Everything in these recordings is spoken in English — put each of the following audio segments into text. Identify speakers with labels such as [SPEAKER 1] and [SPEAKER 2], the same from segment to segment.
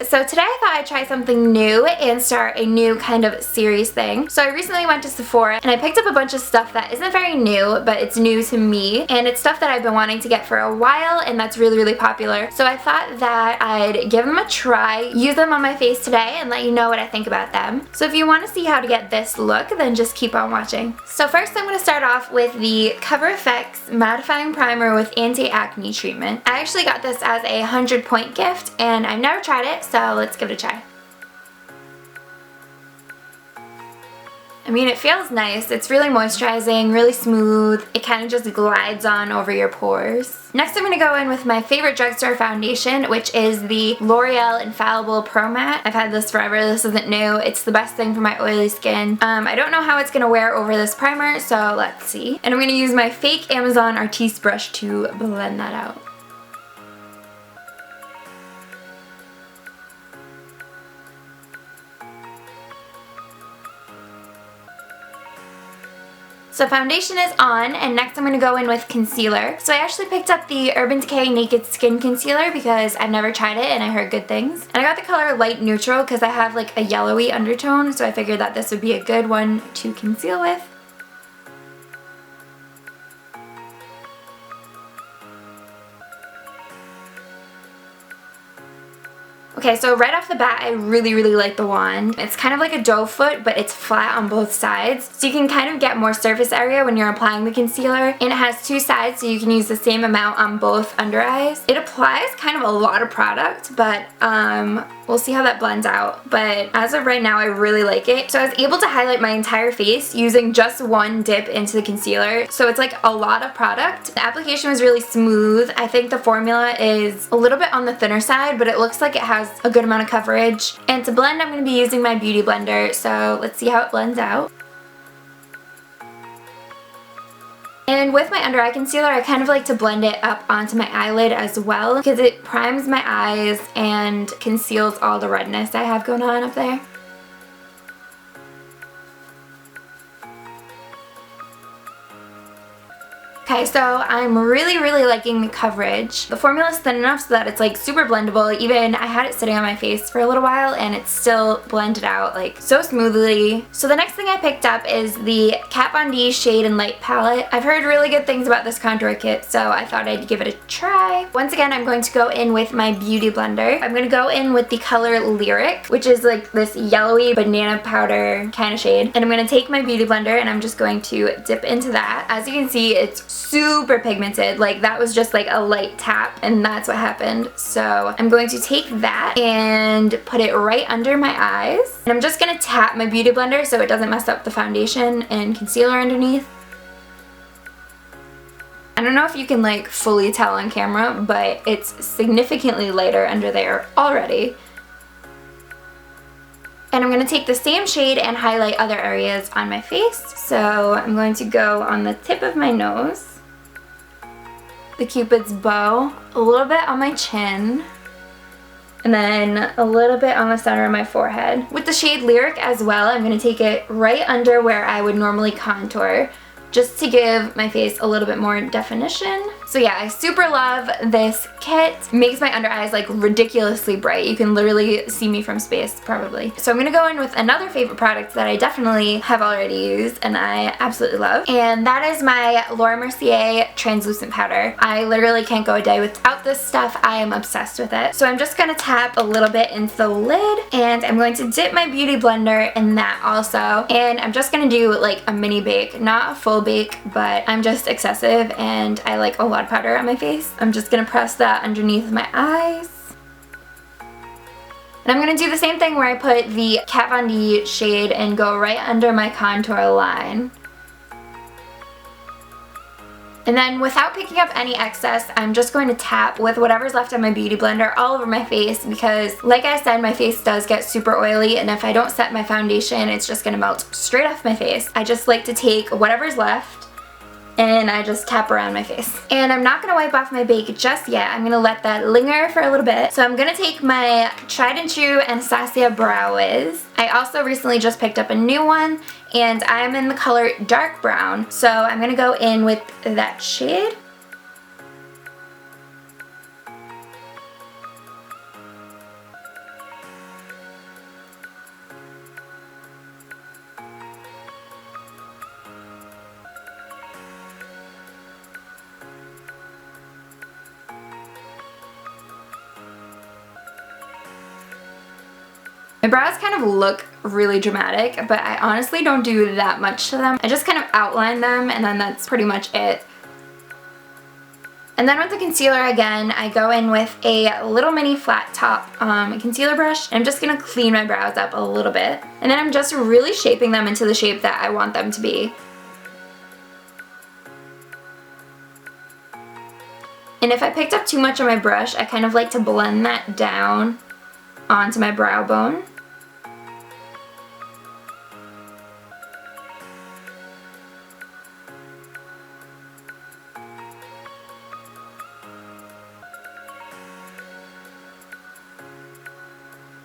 [SPEAKER 1] so today I thought I'd try something new and start a new kind of series thing. So I recently went to Sephora and I picked up a bunch of stuff that isn't very new, but it's new to me, and it's stuff that I've been wanting to get for a while and that's really popular. So I thought that I'd give them a try, use them on my face today, and let you know what I think about them. So if you want to see how to get this look, then just keep on watching. So first I'm going to start off with the Cover FX Mattifying Primer with Anti-Acne Treatment. I actually got this as a 100-point gift and I've never tried it, so let's give it a try. I mean, it feels nice. It's really moisturizing, really smooth. It kind of just glides on over your pores. Next I'm going to go in with my favorite drugstore foundation, which is the Loreal Infallible Pro Matte. I've had this forever. This isn't new. It's the best thing for my oily skin. I don't know how it's going to wear over this primer, so let's see. And I'm going to use my fake Amazon Artiste brush to blend that out. So foundation is on, and next I'm going to go in with concealer. So I actually picked up the Urban Decay Naked Skin Concealer because I've never tried it and I heard good things. And I got the color Light Neutral because I have like a yellowy undertone, so I figured that this would be a good one to conceal with. Okay, so right off the bat, I really like the wand. It's kind of like a doe foot, but it's flat on both sides. So you can kind of get more surface area when you're applying the concealer. And it has two sides, so you can use the same amount on both under eyes. It applies kind of a lot of product, but we'll see how that blends out. But as of right now, I really like it. So I was able to highlight my entire face using just one dip into the concealer. So it's like a lot of product. The application was really smooth. I think the formula is a little bit on the thinner side, but it looks like it has a good amount of coverage. And to blend, I'm going to be using my beauty blender, so let's see how it blends out. And with my under eye concealer, I kind of like to blend it up onto my eyelid as well because it primes my eyes and conceals all the redness I have going on up there. Okay, so I'm really liking the coverage. The formula is thin enough so that it's like super blendable. Even I had it sitting on my face for a little while and it's still blended out like so smoothly. So the next thing I picked up is the Kat Von D Shade and Light Palette. I've heard really good things about this contour kit, so I thought I'd give it a try. Once again, I'm going to go in with my beauty blender. I'm going to go in with the color Lyric, which is like this yellowy banana powder kind of shade. And I'm going to take my beauty blender and I'm just going to dip into that. As you can see, it's super pigmented. Like that was just like a light tap and that's what happened. So I'm going to take that and put it right under my eyes. And I'm just going to tap my beauty blender so it doesn't mess up the foundation and concealer underneath. I don't know if you can like fully tell on camera, but it's significantly lighter under there already. And I'm going to take the same shade and highlight other areas on my face. So I'm going to go on the tip of my nose, the Cupid's bow, a little bit on my chin, and then a little bit on the center of my forehead. With the shade Lyric as well, I'm going to take it right under where I would normally contour, just to give my face a little bit more definition. So yeah, I super love this kit. Makes my under eyes like ridiculously bright. You can literally see me from space probably. So I'm gonna go in with another favorite product that I definitely have already used and I absolutely love. And that is my Laura Mercier translucent powder. I literally can't go a day without this stuff. I am obsessed with it. So I'm just gonna tap a little bit into the lid and I'm going to dip my beauty blender in that also. And I'm just gonna do like a mini bake, not a full bake, but I'm just excessive and I like a lot of powder on my face. I'm just gonna press that underneath my eyes. And I'm gonna do the same thing where I put the Kat Von D shade and go right under my contour line. And then without picking up any excess, I'm just going to tap with whatever's left on my beauty blender all over my face because like I said, my face does get super oily and if I don't set my foundation, it's just gonna melt straight off my face. I just like to take whatever's left and I just tap around my face. And I'm not gonna wipe off my bake just yet. I'm gonna let that linger for a little bit. So I'm gonna take my tried and true Anastasia Brow Wiz. I also recently just picked up a new one and I'm in the color dark brown. So I'm gonna go in with that shade. My brows kind of look really dramatic, but I honestly don't do that much to them. I just kind of outline them and then that's pretty much it. And then with the concealer again, I go in with a little mini flat top concealer brush. And I'm just going to clean my brows up a little bit. And then I'm just really shaping them into the shape that I want them to be. And if I picked up too much on my brush, I kind of like to blend that down onto my brow bone.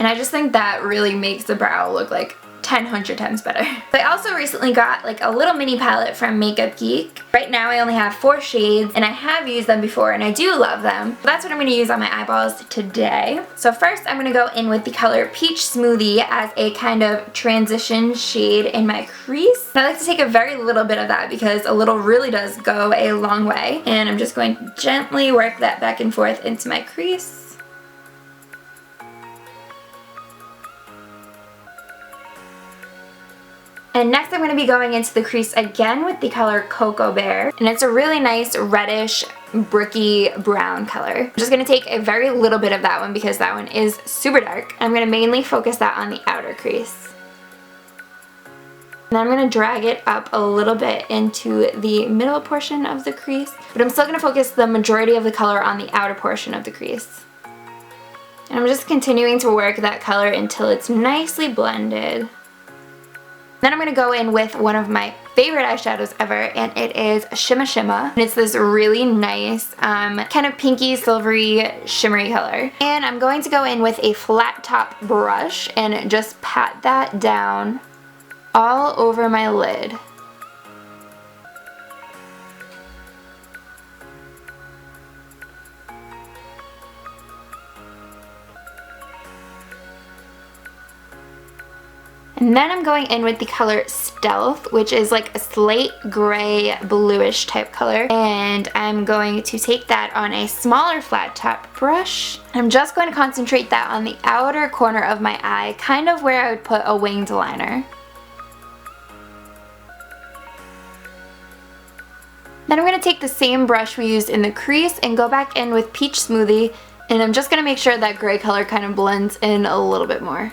[SPEAKER 1] And I just think that really makes the brow look like 100 times better. I also recently got like a little mini palette from Geek. Right now I only have 4 shades and I have used them before and I do love them. So that's what I'm going to use on my eyeballs today. So first I'm going to go in with the color Peach Smoothie as a kind of transition shade in my crease. And I like to take a very little bit of that because a little really does go a long way. And I'm just going to gently work that back and forth into my crease. And next I'm going to be going into the crease again with the color Cocoa Bear. And it's a really nice reddish, bricky brown color. I'm just going to take a very little bit of that one because that one is super dark. I'm going to mainly focus that on the outer crease. And then I'm going to drag it up a little bit into the middle portion of the crease. But I'm still going to focus the majority of the color on the outer portion of the crease. And I'm just continuing to work that color until it's nicely blended. Then I'm going to go in with one of my favorite eyeshadows ever, and it is Shimma Shimma. And it's this really nice kind of pinky silvery shimmery color. And I'm going to go in with a flat top brush and just pat that down all over my lid. And then I'm going in with the color Stealth, which is like a slate gray bluish type color. And I'm going to take that on a smaller flat top brush. I'm just going to concentrate that on the outer corner of my eye, kind of where I would put a winged liner. Then I'm going to take the same brush we used in the crease and go back in with Peach Smoothie. And I'm just going to make sure that gray color kind of blends in a little bit more.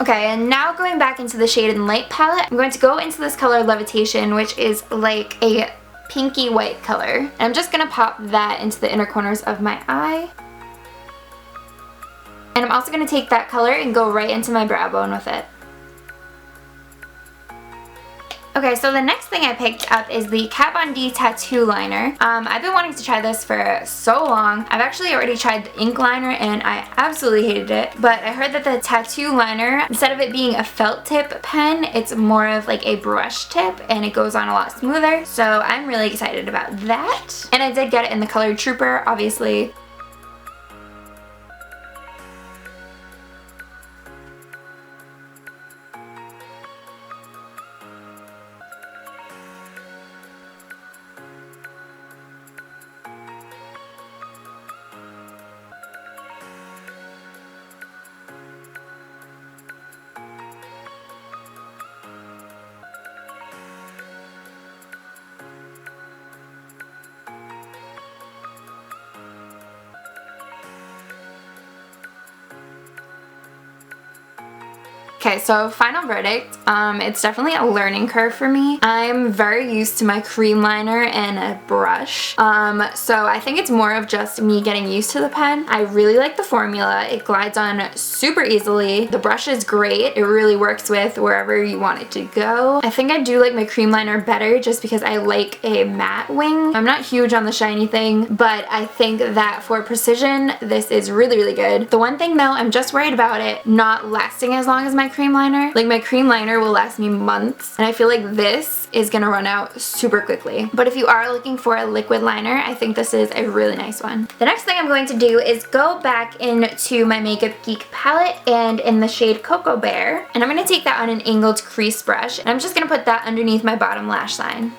[SPEAKER 1] Okay, and now going back into the Shade and Light palette, I'm going to go into this color Levitation, which is like a pinky white color. And I'm just going to pop that into the inner corners of my eye. And I'm also going to take that color and go right into my brow bone with it. Okay, so the next thing I picked up is the Kat Von D Tattoo Liner. I've been wanting to try this for so long. I've actually already tried the ink liner and I absolutely hated it. But I heard that the tattoo liner, instead of it being a felt tip pen, it's more of like a brush tip and it goes on a lot smoother. So I'm really excited about that. And I did get it in the color Trooper, obviously. Okay, so final verdict. It's definitely a learning curve for me. I'm very used to my cream liner and a brush. So I think it's more of just me getting used to the pen. I really like the formula. It glides on super easily. The brush is great. It really works with wherever you want it to go. I think I do like my cream liner better just because I like a matte wing. I'm not huge on the shiny thing, but I think that for precision, this is really, really good. The one thing though, I'm just worried about it not lasting as long as my cream liner. Like my cream liner will last me months and I feel like this is gonna run out super quickly. But if you are looking for a liquid liner, I think this is a really nice one. The next thing I'm going to do is go back into my Makeup Geek palette and in the shade Cocoa Bear. And I'm gonna take that on an angled crease brush and I'm just gonna put that underneath my bottom lash line.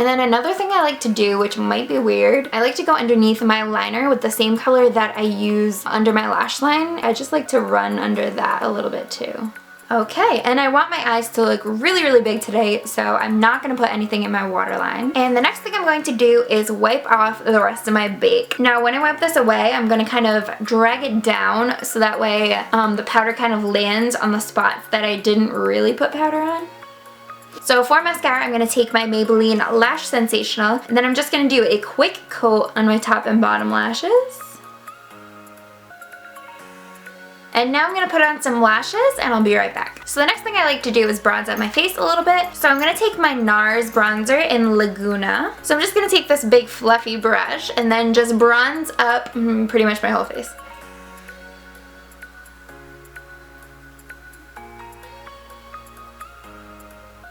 [SPEAKER 1] And then another thing I like to do, which might be weird, I like to go underneath my liner with the same color that I use under my lash line. I just like to run under that a little bit too. Okay, and I want my eyes to look really, really big today, so I'm not going to put anything in my waterline. And the next thing I'm going to do is wipe off the rest of my bake. Now, when I wipe this away, I'm going to kind of drag it down so that way the powder kind of lands on the spots that I didn't really put powder on. So for mascara, I'm going to take my Maybelline Lash Sensational, and then I'm just going to do a quick coat on my top and bottom lashes. And now I'm going to put on some lashes and I'll be right back. So the next thing I like to do is bronze up my face a little bit. So I'm going to take my Nars Bronzer in Laguna. So I'm just going to take this big fluffy brush and then just bronze up pretty much my whole face.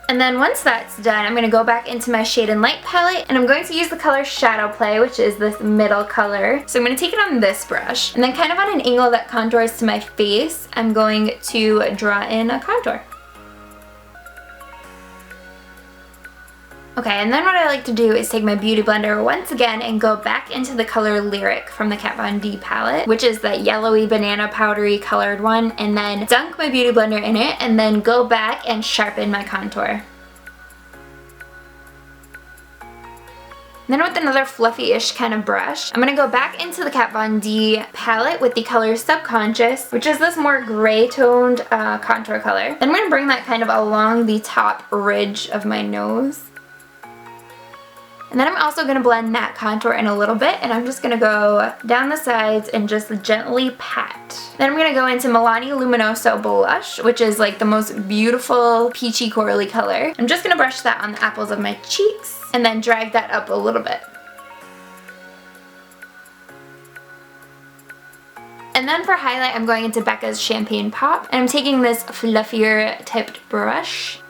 [SPEAKER 1] And then once that's done, I'm going to go back into my Shade and Light palette, and I'm going to use the color Shadow Play, which is this middle color. So I'm going to take it on this brush, and then kind of on an angle that contours to my face, I'm going to draw in a contour. Okay, and then what I like to do is take my Beauty Blender once again and go back into the color Lyric from the Kat Von D palette, which is the yellowy banana powdery colored one, and then dunk my Beauty Blender in it and then go back and sharpen my contour. Then with another fluffy-ish kind of brush, I'm going to go back into the Kat Von D palette with the color Subconscious, which is this more gray-toned contour color. Then I'm going to bring that kind of along the top ridge of my nose. And then I'm also going to blend that contour in a little bit, and I'm just going to go down the sides and just gently pat. Then I'm going to go into Milani Luminoso Blush, which is like the most beautiful peachy corally color. I'm just going to brush that on the apples of my cheeks and then drag that up a little bit. And then for highlight, I'm going into Becca's Champagne Pop, and I'm taking this fluffier tipped brush.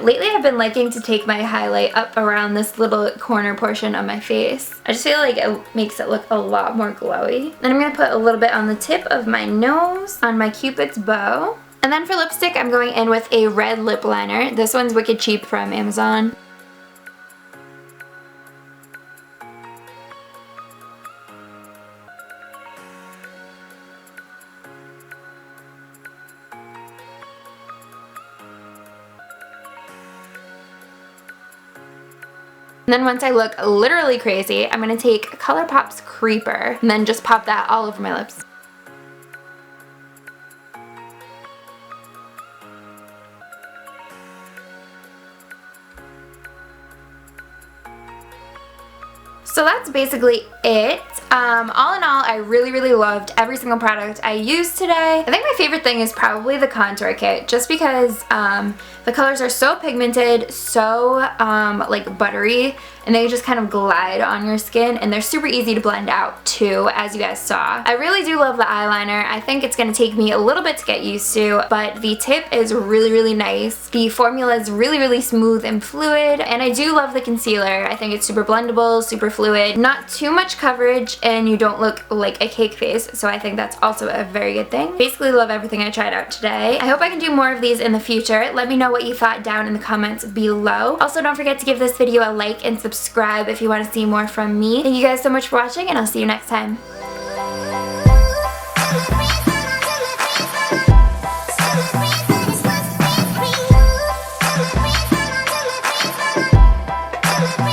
[SPEAKER 1] Lately I've been liking to take my highlight up around this little corner portion of my face. I just feel like it makes it look a lot more glowy. Then I'm going to put a little bit on the tip of my nose, on my Cupid's bow. And then for lipstick, I'm going in with a red lip liner. This one's wicked cheap from Amazon. And then once I look literally crazy, I'm going to take ColourPop's Creeper and then just pop that all over my lips. So that's basically it. All in all, I really loved every single product I used today. I think my favorite thing is probably the contour kit, just because the colors are so pigmented, so like buttery, and they just kind of glide on your skin, and they're super easy to blend out too, as you guys saw. I really do love the eyeliner. I think it's going to take me a little bit to get used to, but the tip is really nice. The formula is really smooth and fluid, and I do love the concealer. I think it's super blendable, super fluid, not too much coverage, and you don't look like a cake face, so I think that's also a very good thing. Basically love everything I tried out today. I hope I can do more of these in the future. Let me know what you thought down in the comments below. Also, don't forget to give this video a like and subscribe if you want to see more from me. Thank you guys so much for watching, and I'll see you next time.